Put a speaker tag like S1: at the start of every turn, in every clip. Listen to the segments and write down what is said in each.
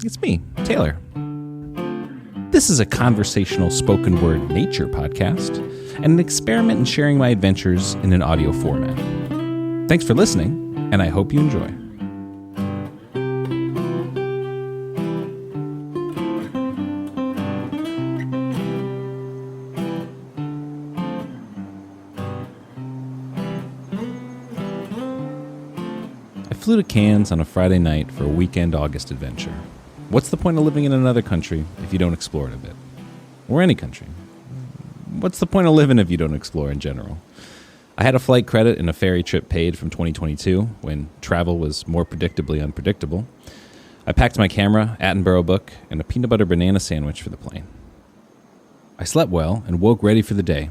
S1: It's me, Taylor. This is a conversational spoken word nature podcast and an experiment in sharing my adventures in an audio format. Thanks for listening, and I hope you enjoy. I flew to Cairns on a Friday night for a weekend August adventure. What's the point of living in another country if you don't explore it a bit? Or any country. What's the point of living if you don't explore in general? I had a flight credit and a ferry trip paid from 2022, when travel was more predictably unpredictable. I packed my camera, Attenborough book, and a peanut butter banana sandwich for the plane. I slept well and woke ready for the day.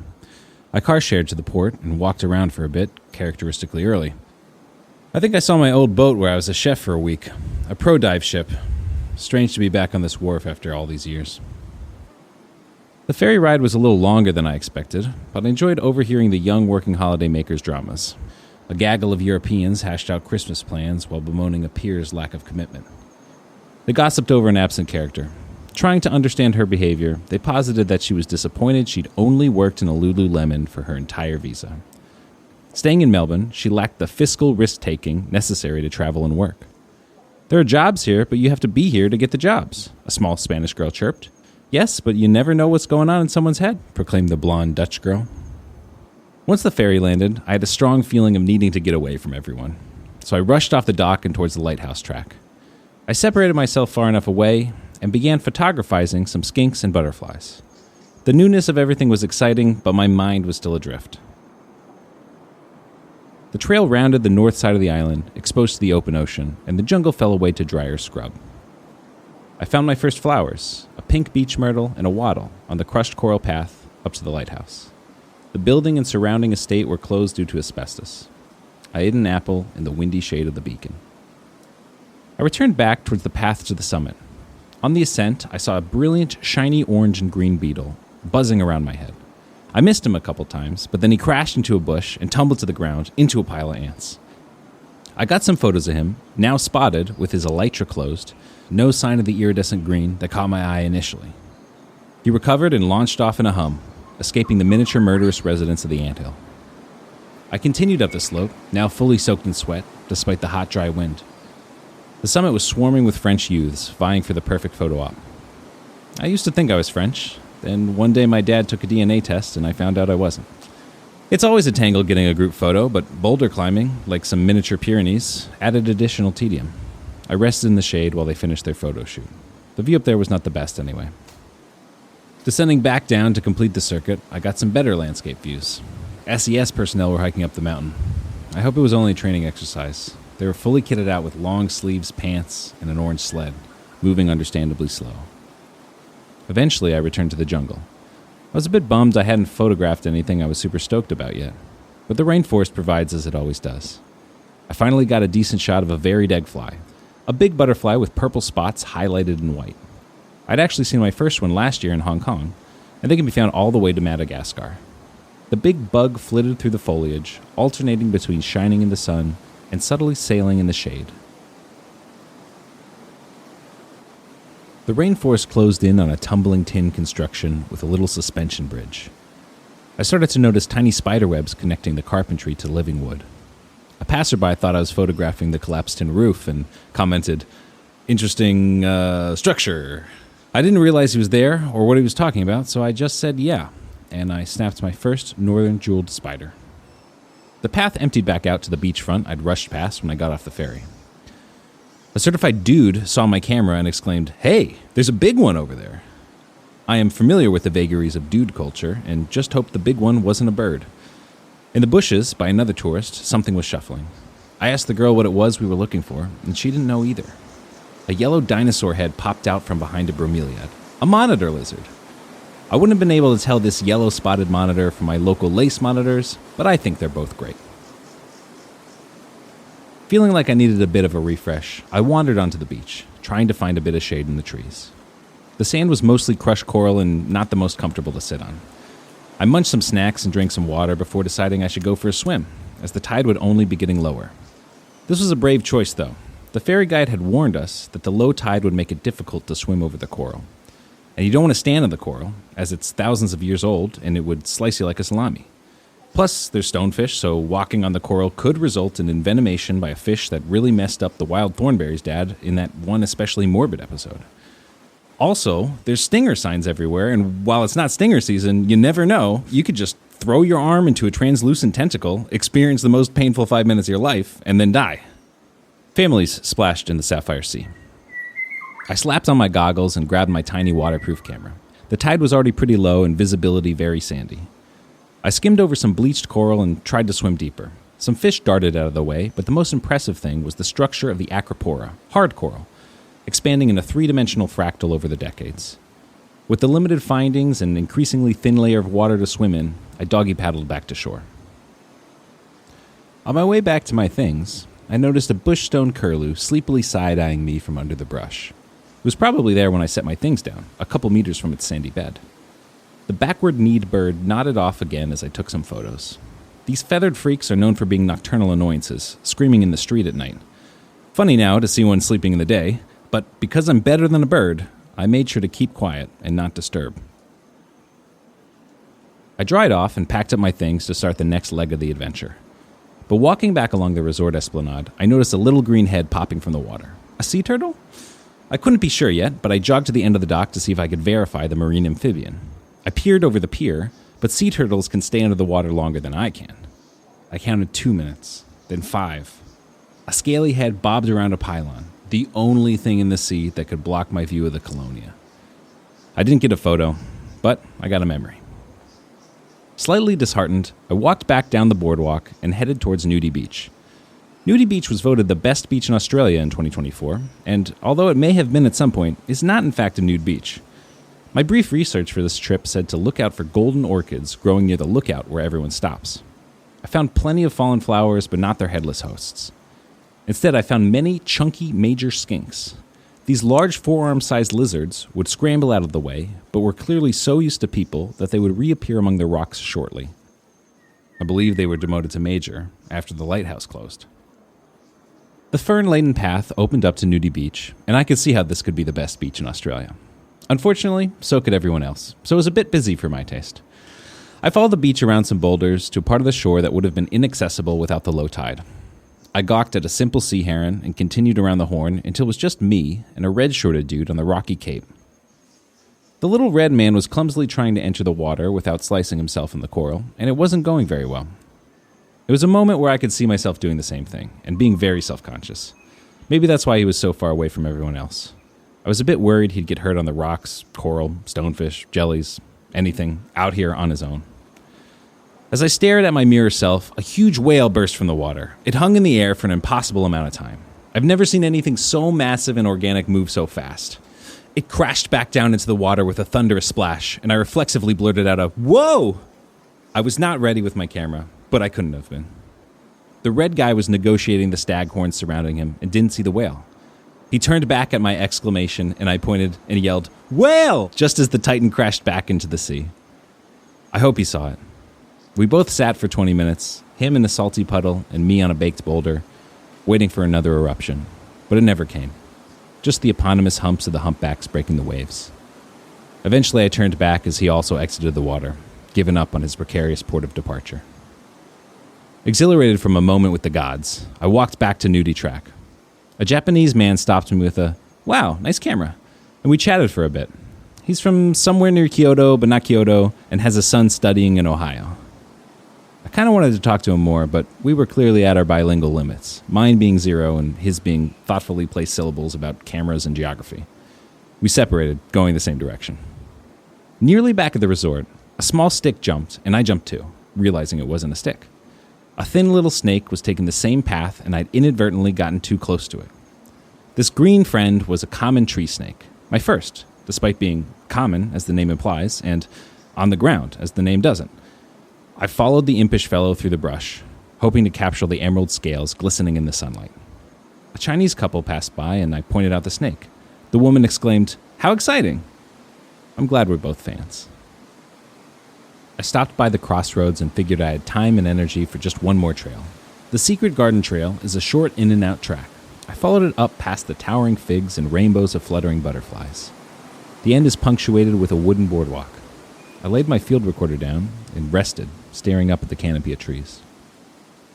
S1: I car shared to the port and walked around for a bit, characteristically early. I think I saw my old boat where I was a chef for a week, a pro dive ship. Strange to be back on this wharf after all these years. The ferry ride was a little longer than I expected, but I enjoyed overhearing the young working holiday makers' dramas. A gaggle of Europeans hashed out Christmas plans while bemoaning a peer's lack of commitment. They gossiped over an absent character. Trying to understand her behavior, they posited that she was disappointed she'd only worked in a Lululemon for her entire visa. Staying in Melbourne, she lacked the fiscal risk-taking necessary to travel and work. There are jobs here, but you have to be here to get the jobs, a small Spanish girl chirped. Yes, but you never know what's going on in someone's head, proclaimed the blonde Dutch girl. Once the ferry landed, I had a strong feeling of needing to get away from everyone. So I rushed off the dock and towards the lighthouse track. I separated myself far enough away and began photographizing some skinks and butterflies. The newness of everything was exciting, but my mind was still adrift. The trail rounded the north side of the island, exposed to the open ocean, and the jungle fell away to drier scrub. I found my first flowers, a pink beach myrtle and a wattle, on the crushed coral path up to the lighthouse. The building and surrounding estate were closed due to asbestos. I ate an apple in the windy shade of the beacon. I returned back towards the path to the summit. On the ascent, I saw a brilliant, shiny orange and green beetle buzzing around my head. I missed him a couple times, but then he crashed into a bush and tumbled to the ground into a pile of ants. I got some photos of him, now spotted with his elytra closed, no sign of the iridescent green that caught my eye initially. He recovered and launched off in a hum, escaping the miniature murderous residents of the anthill. I continued up the slope, now fully soaked in sweat, despite the hot, dry wind. The summit was swarming with French youths, vying for the perfect photo op. I used to think I was French. Then one day my dad took a DNA test and I found out I wasn't. It's always a tangle getting a group photo, but boulder climbing, like some miniature Pyrenees, added additional tedium. I rested in the shade while they finished their photo shoot. The view up there was not the best anyway. Descending back down to complete the circuit, I got some better landscape views. SES personnel were hiking up the mountain. I hope it was only a training exercise. They were fully kitted out with long sleeves, pants, and an orange sled, moving understandably slow. Eventually, I returned to the jungle. I was a bit bummed I hadn't photographed anything I was super stoked about yet, but the rainforest provides as it always does. I finally got a decent shot of a varied egg fly, a big butterfly with purple spots highlighted in white. I'd actually seen my first one last year in Hong Kong, and they can be found all the way to Madagascar. The big bug flitted through the foliage, alternating between shining in the sun and subtly sailing in the shade. The rainforest closed in on a tumbling tin construction with a little suspension bridge. I started to notice tiny spiderwebs connecting the carpentry to living wood. A passerby thought I was photographing the collapsed tin roof and commented, "Interesting structure." I didn't realize he was there or what he was talking about, so I just said yeah, and I snapped my first northern jeweled spider. The path emptied back out to the beachfront I'd rushed past when I got off the ferry. A certified dude saw my camera and exclaimed, "Hey, there's a big one over there." I am familiar with the vagaries of dude culture and just hoped the big one wasn't a bird. In the bushes, by another tourist, something was shuffling. I asked the girl what it was we were looking for, and she didn't know either. A yellow dinosaur head popped out from behind a bromeliad, a monitor lizard. I wouldn't have been able to tell this yellow-spotted monitor from my local lace monitors, but I think they're both great. Feeling like I needed a bit of a refresh, I wandered onto the beach, trying to find a bit of shade in the trees. The sand was mostly crushed coral and not the most comfortable to sit on. I munched some snacks and drank some water before deciding I should go for a swim, as the tide would only be getting lower. This was a brave choice, though. the ferry guide had warned us that the low tide would make it difficult to swim over the coral. And you don't want to stand on the coral, as it's thousands of years old and it would slice you like a salami. Plus, there's stonefish, so walking on the coral could result in envenomation by a fish that really messed up the wild thornberry's dad in that one especially morbid episode. Also, there's stinger signs everywhere, and while it's not stinger season, you never know. You could just throw your arm into a translucent tentacle, experience the most painful 5 minutes of your life, and then die. Families splashed in the Sapphire Sea. I slapped on my goggles and grabbed my tiny waterproof camera. The tide was already pretty low and visibility very sandy. I skimmed over some bleached coral and tried to swim deeper. Some fish darted out of the way, but the most impressive thing was the structure of the acropora, hard coral, expanding in a three-dimensional fractal over the decades. With the limited findings and increasingly thin layer of water to swim in, I doggy-paddled back to shore. On my way back to my things, I noticed a bush-stone curlew sleepily side-eyeing me from under the brush. It was probably there when I set my things down, a couple meters from its sandy bed. The backward-kneed bird nodded off again as I took some photos. These feathered freaks are known for being nocturnal annoyances, screaming in the street at night. Funny now to see one sleeping in the day, but because I'm better than a bird, I made sure to keep quiet and not disturb. I dried off and packed up my things to start the next leg of the adventure. But walking back along the resort esplanade, I noticed a little green head popping from the water. A sea turtle? I couldn't be sure yet, but I jogged to the end of the dock to see if I could verify the marine amphibian. I peered over the pier, but sea turtles can stay under the water longer than I can. I counted 2 minutes, then 5. A scaly head bobbed around a pylon, the only thing in the sea that could block my view of the Colonia. I didn't get a photo, but I got a memory. Slightly disheartened, I walked back down the boardwalk and headed towards Nudie Beach. Nudie Beach was voted the best beach in Australia in 2024, and although it may have been at some point, is not in fact a nude beach. My brief research for this trip said to look out for golden orchids growing near the lookout where everyone stops. I found plenty of fallen flowers, but not their headless hosts. Instead, I found many chunky major skinks. These large forearm-sized lizards would scramble out of the way, but were clearly so used to people that they would reappear among the rocks shortly. I believe they were demoted to major after the lighthouse closed. The fern-laden path opened up to Nudie Beach, and I could see how this could be the best beach in Australia. Unfortunately, so could everyone else, so it was a bit busy for my taste. I followed the beach around some boulders to a part of the shore that would have been inaccessible without the low tide. I gawked at a simple sea heron and continued around the Horn until it was just me and a red-shorted dude on the rocky cape. The little red man was clumsily trying to enter the water without slicing himself in the coral, and it wasn't going very well. It was a moment where I could see myself doing the same thing, and being very self-conscious. Maybe that's why he was so far away from everyone else. I was a bit worried he'd get hurt on the rocks, coral, stonefish, jellies, anything, out here on his own. As I stared at my mirror self, a huge whale burst from the water. It hung in the air for an impossible amount of time. I've never seen anything so massive and organic move so fast. It crashed back down into the water with a thunderous splash, and I reflexively blurted out a, "Whoa!" I was not ready with my camera, but I couldn't have been. The red guy was negotiating the staghorns surrounding him and didn't see the whale. He turned back at my exclamation, and I pointed and yelled, "Whale!" just as the Titan crashed back into the sea. I hope he saw it. We both sat for 20 minutes, him in a salty puddle and me on a baked boulder, waiting for another eruption. But it never came. Just the eponymous humps of the humpbacks breaking the waves. Eventually I turned back as he also exited the water, giving up on his precarious port of departure. Exhilarated from a moment with the gods, I walked back to Nudie Track. A Japanese man stopped me with a, "Wow, nice camera," and we chatted for a bit. He's from somewhere near Kyoto, but not Kyoto, and has a son studying in Ohio. I kind of wanted to talk to him more, but we were clearly at our bilingual limits, mine being 0 and his being thoughtfully placed syllables about cameras and geography. We separated, going the same direction. Nearly back at the resort, a small stick jumped, and I jumped too, realizing it wasn't a stick. A thin little snake was taking the same path, and I'd inadvertently gotten too close to it. This green friend was a common tree snake, my first, despite being common, as the name implies, and on the ground, as the name doesn't. I followed the impish fellow through the brush, hoping to capture the emerald scales glistening in the sunlight. A Chinese couple passed by, and I pointed out the snake. The woman exclaimed, "How exciting!" I'm glad we're both fans. I stopped by the crossroads and figured I had time and energy for just one more trail. The Secret Garden Trail is a short in-and-out track. I followed it up past the towering figs and rainbows of fluttering butterflies. The end is punctuated with a wooden boardwalk. I laid my field recorder down and rested, staring up at the canopy of trees.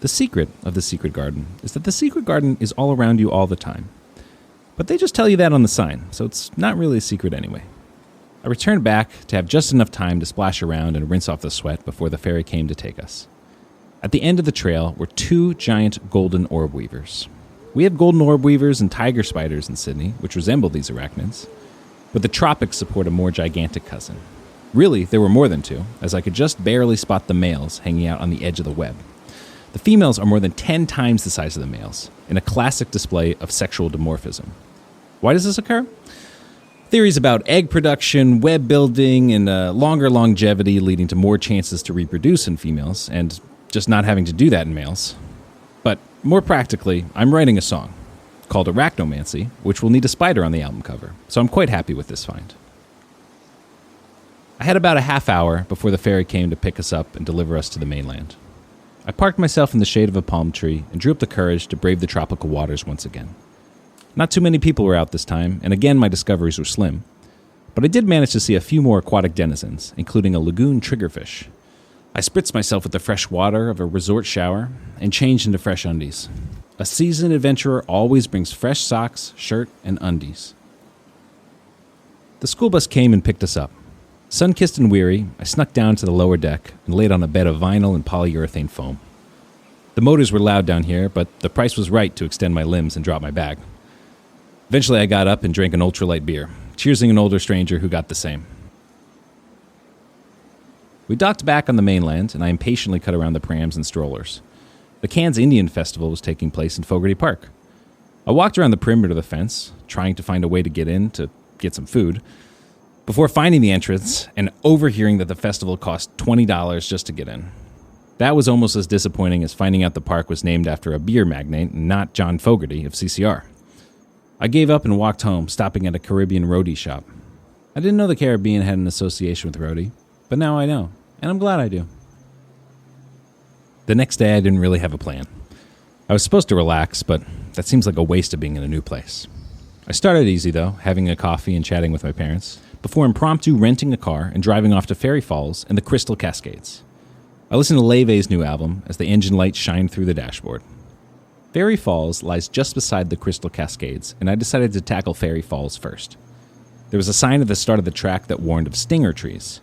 S1: The secret of the secret garden is that the secret garden is all around you all the time. But they just tell you that on the sign, so it's not really a secret anyway. I returned back to have just enough time to splash around and rinse off the sweat before the ferry came to take us. At the end of the trail were 2 giant golden orb weavers. We have golden orb weavers and tiger spiders in Sydney, which resemble these arachnids, but the tropics support a more gigantic cousin. Really, there were more than 2, as I could just barely spot the males hanging out on the edge of the web. The females are more than 10 times the size of the males, in a classic display of sexual dimorphism. Why does this occur? Theories about egg production, web building, and longer longevity leading to more chances to reproduce in females, and just not having to do that in males. But more practically, I'm writing a song called Arachnomancy, which will need a spider on the album cover, so I'm quite happy with this find. I had about a half hour before the ferry came to pick us up and deliver us to the mainland. I parked myself in the shade of a palm tree and drew up the courage to brave the tropical waters once again. Not too many people were out this time, and again my discoveries were slim. But I did manage to see a few more aquatic denizens, including a lagoon triggerfish. I spritzed myself with the fresh water of a resort shower and changed into fresh undies. A seasoned adventurer always brings fresh socks, shirt, and undies. The school bus came and picked us up. Sun-kissed and weary, I snuck down to the lower deck and laid on a bed of vinyl and polyurethane foam. The motors were loud down here, but the price was right to extend my limbs and drop my bag. Eventually I got up and drank an ultralight beer, cheersing an older stranger who got the same. We docked back on the mainland, and I impatiently cut around the prams and strollers. The Cairns Indian Festival was taking place in Fogarty Park. I walked around the perimeter of the fence, trying to find a way to get in to get some food, before finding the entrance and overhearing that the festival cost $20 just to get in. That was almost as disappointing as finding out the park was named after a beer magnate and not John Fogarty of CCR. I gave up and walked home, stopping at a Caribbean roadie shop. I didn't know the Caribbean had an association with roadie, but now I know, and I'm glad I do. The next day I didn't really have a plan. I was supposed to relax, but that seems like a waste of being in a new place. I started easy though, having a coffee and chatting with my parents, before impromptu renting a car and driving off to Fairy Falls and the Crystal Cascades. I listened to Leve's new album as the engine lights shined through the dashboard. Fairy Falls lies just beside the Crystal Cascades, and I decided to tackle Fairy Falls first. There was a sign at the start of the track that warned of stinger trees.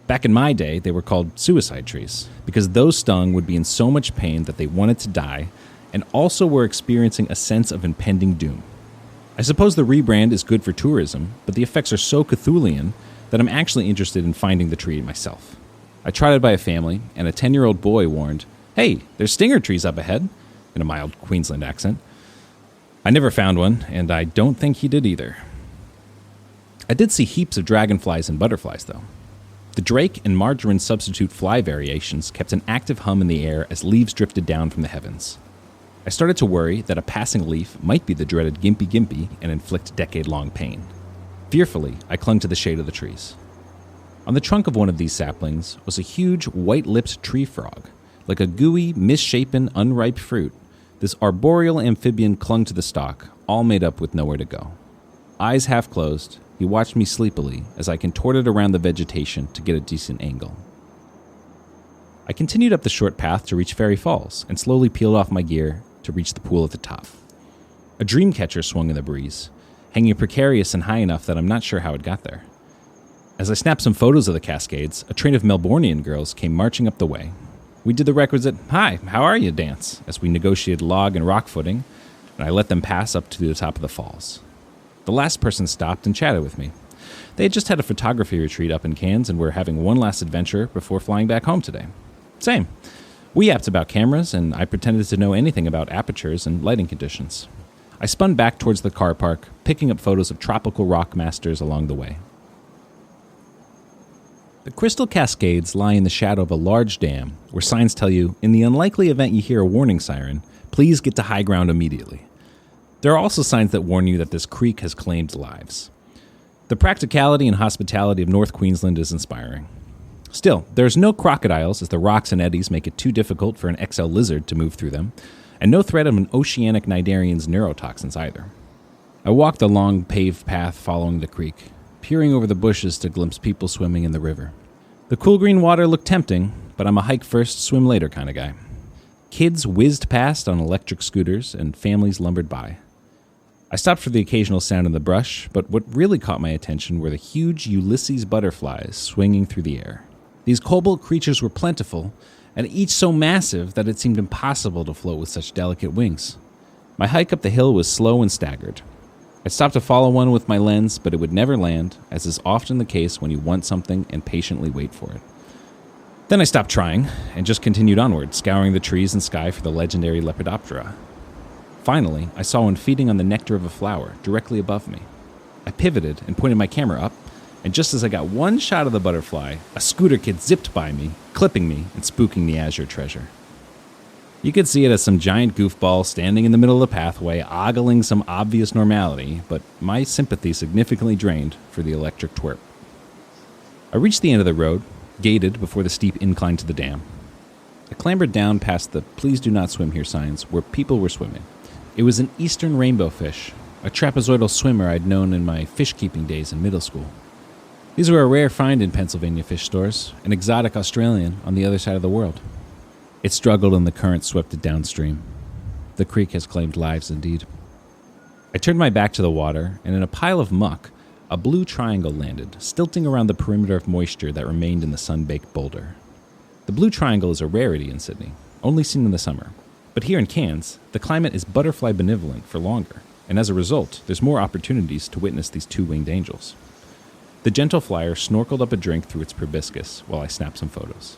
S1: Back in my day, they were called suicide trees, because those stung would be in so much pain that they wanted to die, and also were experiencing a sense of impending doom. I suppose the rebrand is good for tourism, but the effects are so Cthulhian that I'm actually interested in finding the tree myself. I trotted by a family, and a 10-year-old boy warned, "Hey, there's stinger trees up ahead," in a mild Queensland accent. I never found one, and I don't think he did either. I did see heaps of dragonflies and butterflies, though. The drake and margarine substitute fly variations kept an active hum in the air as leaves drifted down from the heavens. I started to worry that a passing leaf might be the dreaded Gimpy Gimpy and inflict decade-long pain. Fearfully, I clung to the shade of the trees. On the trunk of one of these saplings was a huge white-lipped tree frog. Like a gooey, misshapen, unripe fruit, this arboreal amphibian clung to the stalk, all made up with nowhere to go. Eyes half closed, he watched me sleepily as I contorted around the vegetation to get a decent angle. I continued up the short path to reach Fairy Falls and slowly peeled off my gear to reach the pool at the top. A dream catcher swung in the breeze, hanging precarious and high enough that I'm not sure how it got there. As I snapped some photos of the Cascades, a train of Melbourneian girls came marching up the way. We did the requisite, "Hi, how are you?" dance as we negotiated log and rock footing, and I let them pass up to the top of the falls. The last person stopped and chatted with me. They had just had a photography retreat up in Cairns and were having one last adventure before flying back home today. Same. We yapped about cameras, and I pretended to know anything about apertures and lighting conditions. I spun back towards the car park, picking up photos of tropical rock masters along the way. The Crystal Cascades lie in the shadow of a large dam, where signs tell you, in the unlikely event you hear a warning siren, please get to high ground immediately. There are also signs that warn you that this creek has claimed lives. The practicality and hospitality of North Queensland is inspiring. Still, there's no crocodiles as the rocks and eddies make it too difficult for an XL lizard to move through them, and no threat of an oceanic cnidarian's neurotoxins either. I walked the long paved path following the creek, peering over the bushes to glimpse people swimming in the river. The cool green water looked tempting, but I'm a hike first, swim later kind of guy. Kids whizzed past on electric scooters, and families lumbered by. I stopped for the occasional sound in the brush, but what really caught my attention were the huge Ulysses butterflies swinging through the air. These cobalt creatures were plentiful, and each so massive that it seemed impossible to float with such delicate wings. My hike up the hill was slow and staggered. I stopped to follow one with my lens, but it would never land, as is often the case when you want something and patiently wait for it. Then I stopped trying, and just continued onward, scouring the trees and sky for the legendary Lepidoptera. Finally, I saw one feeding on the nectar of a flower, directly above me. I pivoted and pointed my camera up, and just as I got one shot of the butterfly, a scooter kid zipped by me, clipping me and spooking the azure treasure. You could see it as some giant goofball standing in the middle of the pathway, ogling some obvious normality, but my sympathy significantly drained for the electric twerp. I reached the end of the road, gated before the steep incline to the dam. I clambered down past the "Please do not swim here" signs where people were swimming. It was an eastern rainbow fish, a trapezoidal swimmer I'd known in my fish-keeping days in middle school. These were a rare find in Pennsylvania fish stores, an exotic Australian on the other side of the world. It struggled and the current swept it downstream. The creek has claimed lives indeed. I turned my back to the water, and in a pile of muck, a blue triangle landed, stilting around the perimeter of moisture that remained in the sun-baked boulder. The blue triangle is a rarity in Sydney, only seen in the summer. But here in Cairns, the climate is butterfly benevolent for longer, and as a result, there's more opportunities to witness these two-winged angels. The gentle flyer snorkeled up a drink through its proboscis while I snapped some photos.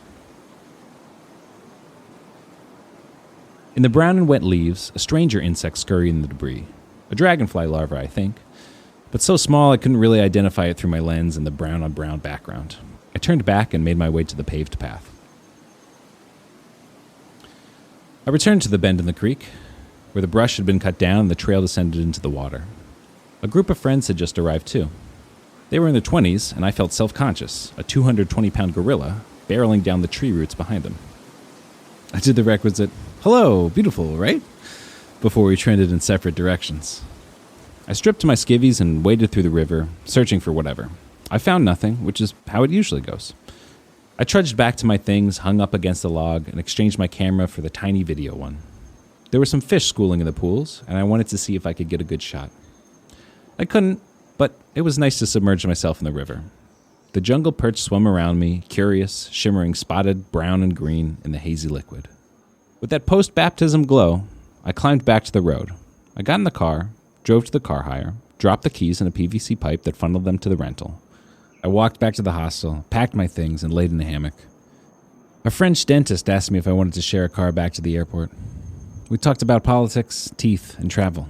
S1: In the brown and wet leaves, a stranger insect scurried in the debris. A dragonfly larva, I think, but so small I couldn't really identify it through my lens and the brown-on-brown background. I turned back and made my way to the paved path. I returned to the bend in the creek, where the brush had been cut down and the trail descended into the water. A group of friends had just arrived too. They were in their 20s, and I felt self-conscious, a 220-pound gorilla barreling down the tree roots behind them. I did the requisite, "Hello, beautiful, right?" before we trended in separate directions. I stripped to my skivvies and waded through the river, searching for whatever. I found nothing, which is how it usually goes. I trudged back to my things, hung up against a log, and exchanged my camera for the tiny video one. There were some fish schooling in the pools, and I wanted to see if I could get a good shot. I couldn't, but it was nice to submerge myself in the river. The jungle perch swam around me, curious, shimmering spotted, brown, and green in the hazy liquid. With that post-baptism glow, I climbed back to the road. I got in the car, drove to the car hire, dropped the keys in a PVC pipe that funneled them to the rental. I walked back to the hostel, packed my things, and laid in a hammock. A French dentist asked me if I wanted to share a car back to the airport. We talked about politics, teeth, and travel.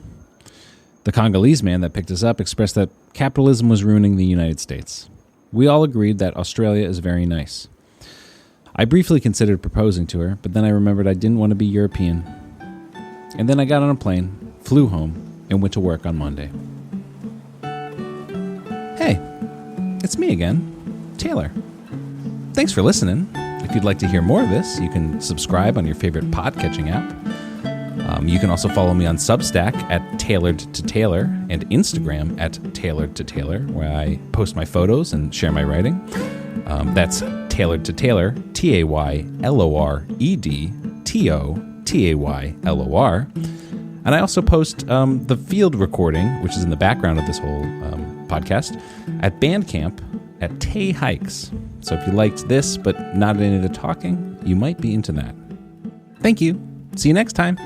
S1: The Congolese man that picked us up expressed that capitalism was ruining the United States. We all agreed that Australia is very nice. I briefly considered proposing to her, but then I remembered I didn't want to be European. And then I got on a plane, flew home, and went to work on Monday. Hey, it's me again, Taylor. Thanks for listening. If you'd like to hear more of this, you can subscribe on your favorite podcatching app. You can also follow me on Substack at Tailored to Taylor and Instagram at Tailored to Taylor, where I post my photos and share my writing. That's Tailored to Taylor, TAYLOREDTOTAYLOR. And I also post the field recording, which is in the background of this whole podcast, at Bandcamp at Tay Hikes. So if you liked this but not any of the talking, you might be into that. Thank you. See you next time.